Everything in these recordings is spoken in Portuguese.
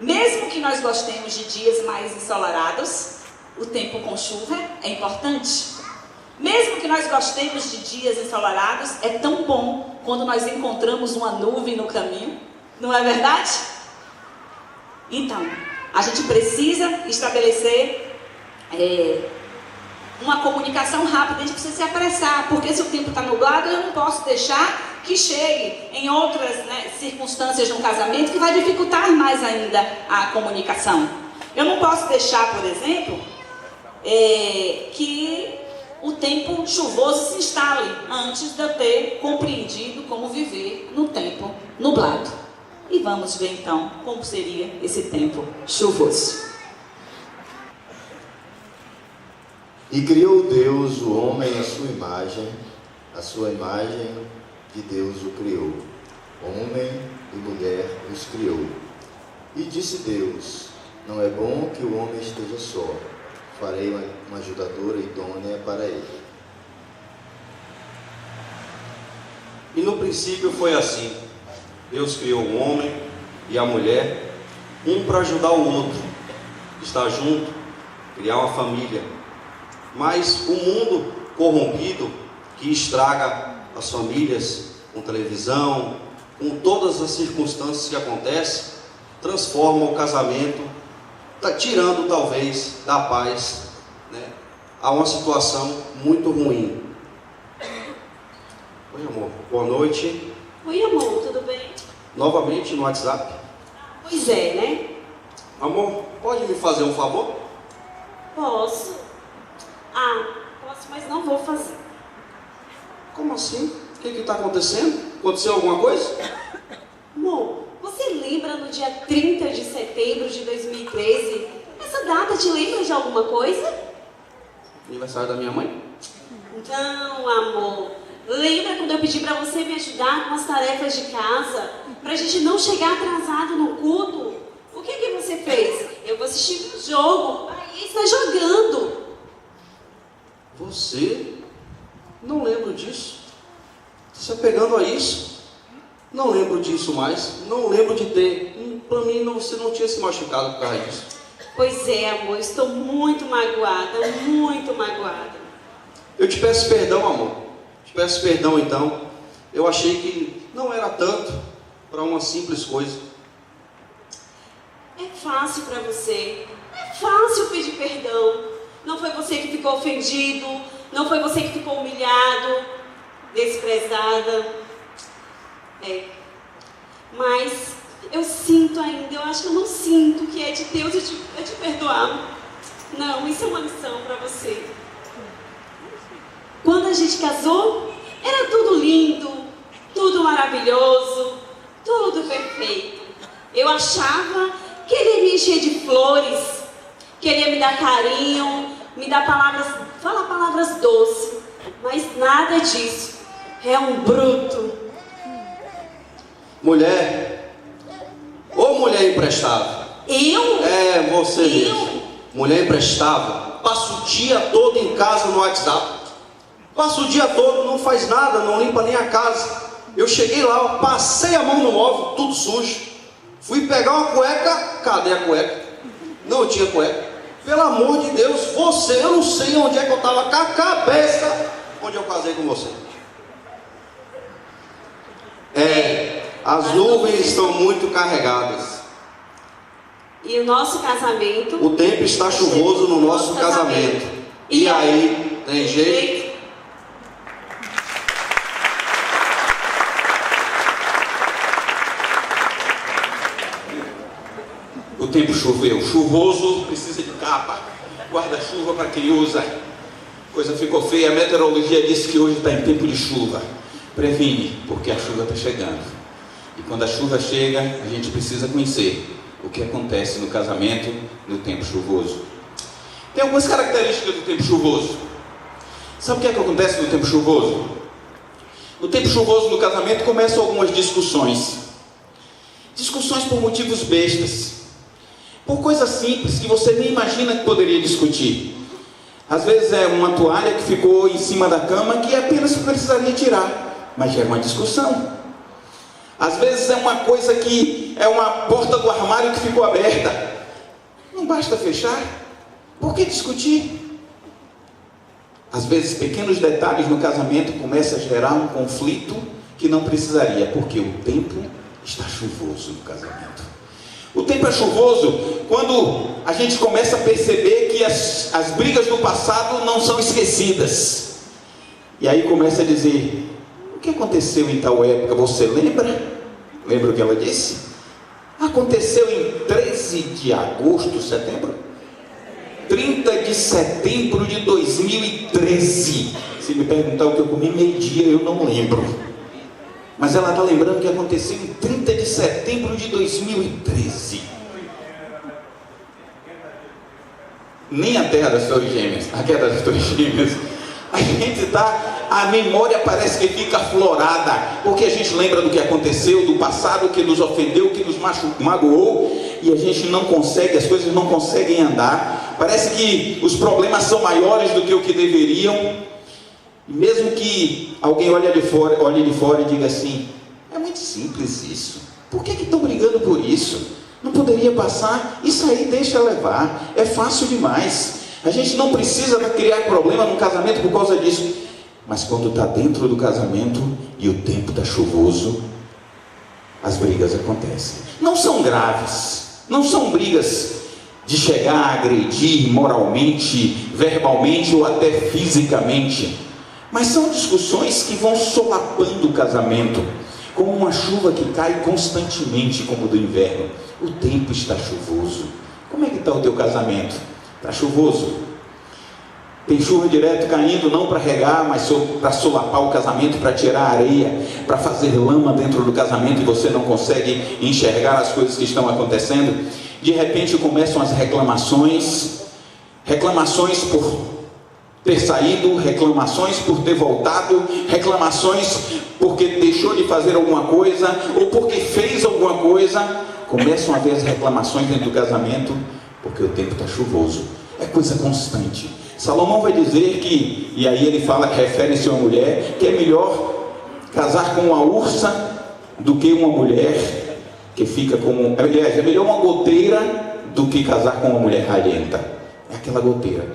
Mesmo que nós gostemos de dias mais ensolarados, o tempo com chuva é importante. Mesmo que nós gostemos de dias ensolarados, é tão bom quando nós encontramos uma nuvem no caminho, não é verdade? Então, a gente precisa estabelecer uma comunicação rápida, a gente precisa se apressar, porque se o tempo está nublado, eu não posso deixar que chegue em outras circunstâncias de um casamento que vai dificultar mais ainda a comunicação. Eu não posso deixar, por exemplo, que o tempo chuvoso se instale antes de eu ter compreendido como viver no tempo nublado. E vamos ver então como seria esse tempo chuvoso. E criou Deus o homem à sua imagem de Deus o criou. Homem e mulher os criou. E disse Deus: não é bom que o homem esteja só. Farei uma ajudadora idônea para ele. E no princípio foi assim. Deus criou o homem e a mulher, um para ajudar o outro, estar junto, criar uma família. Mas o mundo corrompido, que estraga as famílias com televisão, com todas as circunstâncias que acontecem, transforma o casamento, tirando talvez da paz, a uma situação muito ruim. Oi, amor, boa noite. Oi, amor, tudo bem? Novamente no WhatsApp. Pois é, né? Amor, pode me fazer um favor? Posso. Posso, mas não vou fazer. Como assim? O que está acontecendo? Aconteceu alguma coisa? Amor, você lembra no dia 30 de setembro de 2013? Essa data te lembra de alguma coisa? Aniversário da minha mãe? Não, amor. Lembra quando eu pedi para você me ajudar com as tarefas de casa? Pra gente não chegar atrasado no culto? O que você fez? Eu vou assistir um jogo. Aí está jogando. Você? Não lembro disso. Você pegando a isso? Não lembro disso mais. Não lembro de ter. Para mim, você não tinha se machucado por causa disso. Pois é, amor. Estou muito magoada. Muito magoada. Eu te peço perdão, amor. Te peço perdão, então. Eu achei que não era tanto para uma simples coisa. É fácil para você. É fácil pedir perdão. Não foi você que ficou ofendido. Não foi você que ficou humilhado, desprezada. Mas eu sinto ainda, eu acho que eu não sinto que é de Deus eu te perdoar. Não, isso é uma lição para você. Quando a gente casou, era tudo lindo, tudo maravilhoso, tudo perfeito. Eu achava que ele ia me encher de flores, que ele ia me dar carinho, me dar falar palavras doces, mas nada disso. É um bruto. Mulher, ou mulher imprestável? Eu? É, você mesmo. Mulher imprestável, passa o dia todo em casa no WhatsApp. Passa o dia todo, não faz nada, não limpa nem a casa. Eu cheguei lá, eu passei a mão no móvel, tudo sujo. Fui pegar uma cueca, cadê a cueca? Não tinha cueca. Pelo amor de Deus, você, eu não sei onde é que eu estava com a cabeça onde eu casei com você. As nuvens estão muito carregadas. E o nosso casamento... O tempo está chuvoso no nosso casamento. E aí, tem jeito? O tempo choveu, chuvoso, precisa de capa, guarda-chuva para quem usa. Coisa ficou feia, a meteorologia disse que hoje está em tempo de chuva. Previne, porque a chuva está chegando. E quando a chuva chega, a gente precisa conhecer o que acontece no casamento no tempo chuvoso. Tem algumas características do tempo chuvoso. Sabe o que é que acontece no tempo chuvoso? No tempo chuvoso no casamento começam algumas discussões. Discussões por motivos bestas. Por coisas simples que você nem imagina que poderia discutir. Às vezes é uma toalha que ficou em cima da cama que apenas precisaria tirar, mas gera uma discussão. Às vezes é uma coisa que é uma porta do armário que ficou aberta. Não basta fechar. Por que discutir? Às vezes pequenos detalhes no casamento começam a gerar um conflito que não precisaria, porque o tempo está chuvoso no casamento. O tempo é chuvoso quando a gente começa a perceber que as brigas do passado não são esquecidas. E aí começa a dizer: o que aconteceu em tal época, você lembra? Lembra o que ela disse? Aconteceu em 13 de agosto, setembro? 30 de setembro de 2013. Se me perguntar o que eu comi meio-dia, eu não lembro. Mas ela está lembrando que aconteceu em 30 de setembro de 2013. Nem a terra das Torres Gêmeas, a queda das Torres Gêmeas. A memória parece que fica aflorada, porque a gente lembra do que aconteceu, do passado, que nos ofendeu, que nos magoou, e a gente não consegue, as coisas não conseguem andar. Parece que os problemas são maiores do que o que deveriam. E mesmo que alguém olhe de fora e diga assim: é muito simples isso, por que estão brigando por isso? Não poderia passar? Isso aí deixa levar, é fácil demais. A gente não precisa criar problema no casamento por causa disso. Mas quando está dentro do casamento e o tempo está chuvoso, as brigas acontecem. Não são graves, não são brigas de chegar a agredir moralmente, verbalmente ou até fisicamente, mas são discussões que vão solapando o casamento, como uma chuva que cai constantemente, como do inverno. O tempo está chuvoso. Como é que está o teu casamento? Está chuvoso? Tem chuva direto caindo, não para regar, mas para solapar o casamento, para tirar areia, para fazer lama dentro do casamento, e você não consegue enxergar as coisas que estão acontecendo. De repente começam as reclamações por ter saído, reclamações por ter voltado, reclamações porque deixou de fazer alguma coisa, ou porque fez alguma coisa. Começam a haver as reclamações dentro do casamento, porque o tempo está chuvoso. É coisa constante. Salomão vai dizer que, e aí ele fala, refere-se a uma mulher, que é melhor casar com uma ursa do que uma mulher que fica como... Aliás, é melhor uma goteira do que casar com uma mulher ralenta. É aquela goteira.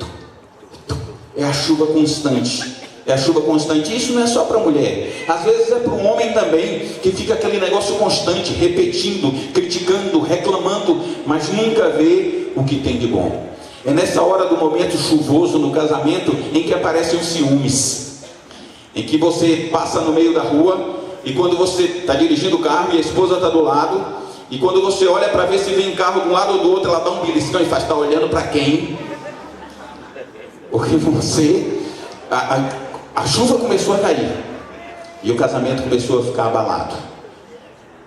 É a chuva constante. É a chuva constante. Isso não é só para a mulher. Às vezes é para o homem também, que fica aquele negócio constante, repetindo, criticando, reclamando, mas nunca vê o que tem de bom. É nessa hora do momento chuvoso no casamento em que aparecem os ciúmes, em que você passa no meio da rua e quando você está dirigindo o carro e a esposa está do lado, e quando você olha para ver se vem um carro de um lado ou do outro, ela dá um beliscão e faz: está olhando para quem? Porque você... A chuva começou a cair e o casamento começou a ficar abalado.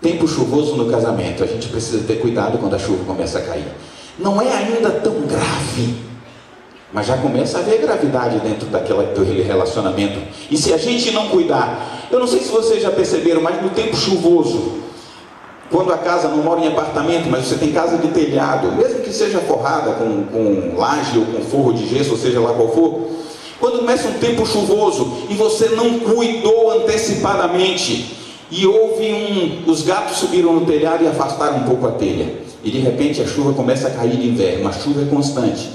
Tempo chuvoso no casamento, a gente precisa ter cuidado quando a chuva começa a cair. Não é ainda tão grave, mas já começa a haver gravidade dentro daquele relacionamento. E se a gente não cuidar, eu não sei se vocês já perceberam, mas no tempo chuvoso, quando a casa não mora em apartamento, mas você tem casa de telhado, mesmo que seja forrada com laje ou com forro de gesso, ou seja lá qual for, quando começa um tempo chuvoso e você não cuidou antecipadamente, e os gatos subiram no telhado e afastaram um pouco a telha, e de repente a chuva começa a cair de inverno, a chuva é constante,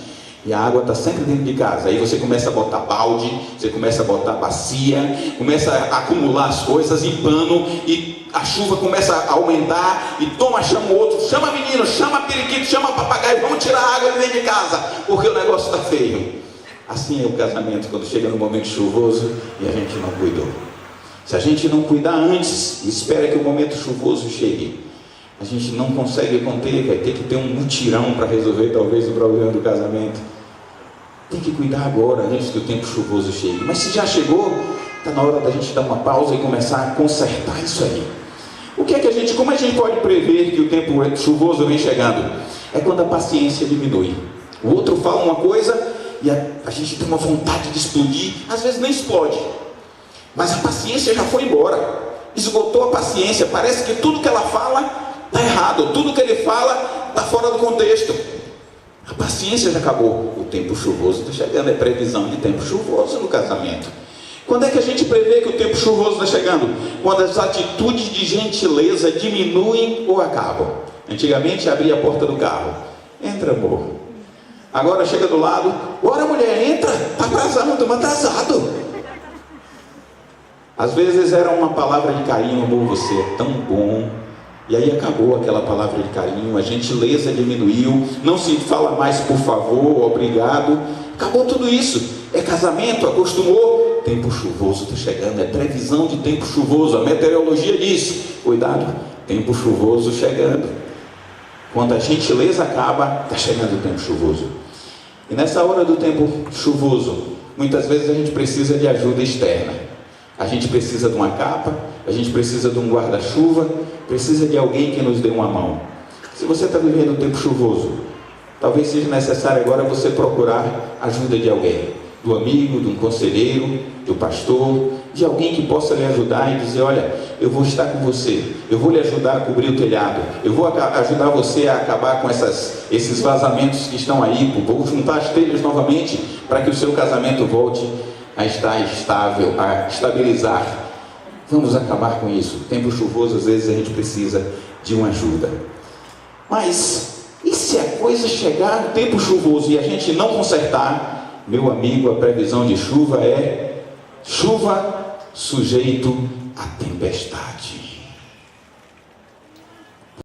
e a água está sempre dentro de casa. Aí você começa a botar balde, você começa a botar bacia, começa a acumular as coisas em pano, e a chuva começa a aumentar, e chama o outro, chama menino, chama periquito, chama papagaio, vamos tirar a água de dentro de casa, porque o negócio está feio. Assim é o casamento quando chega no momento chuvoso e a gente não cuidou. Se a gente não cuidar antes e espera que o momento chuvoso chegue, a gente não consegue conter, vai ter que ter um mutirão para resolver talvez o problema do casamento. Tem que cuidar agora, antes que o tempo chuvoso chegue. Mas se já chegou, está na hora da gente dar uma pausa e começar a consertar isso aí. Como a gente pode prever que o tempo chuvoso vem chegando? É quando a paciência diminui. O outro fala uma coisa e a gente tem uma vontade de explodir. Às vezes nem explode, mas a paciência já foi embora, esgotou a paciência. Parece que tudo que ela fala está errado, tudo que ele fala está fora do contexto. A paciência já acabou. O tempo chuvoso está chegando, é previsão de tempo chuvoso no casamento. Quando é que a gente prevê que o tempo chuvoso está chegando? Quando as atitudes de gentileza diminuem ou acabam. Antigamente abria a porta do carro. Entra, amor. Agora chega do lado. Bora, mulher, entra. Está atrasado, estamos atrasados. Às vezes era uma palavra de carinho. Amor, você é tão bom. E aí acabou aquela palavra de carinho. A gentileza diminuiu. Não se fala mais por favor, obrigado. Acabou tudo isso. É casamento, acostumou. Tempo chuvoso está chegando. É previsão de tempo chuvoso. A meteorologia diz: cuidado, tempo chuvoso chegando. Quando a gentileza acaba, está chegando o tempo chuvoso. E nessa hora do tempo chuvoso, muitas vezes a gente precisa de ajuda externa. A gente precisa de uma capa, a gente precisa de um guarda-chuva, precisa de alguém que nos dê uma mão. Se você está vivendo um tempo chuvoso, talvez seja necessário agora você procurar ajuda de alguém. Do amigo, de um conselheiro, do pastor, de alguém que possa lhe ajudar e dizer: olha, eu vou estar com você, eu vou lhe ajudar a cobrir o telhado, eu vou ajudar você a acabar com esses vazamentos que estão aí, vou juntar as telhas novamente para que o seu casamento volte a estar estável, a estabilizar. Vamos acabar com isso. Tempo chuvoso, às vezes a gente precisa de uma ajuda. Mas e se a coisa chegar no tempo chuvoso e a gente não consertar? Meu amigo, a previsão de chuva é chuva sujeito a tempestade.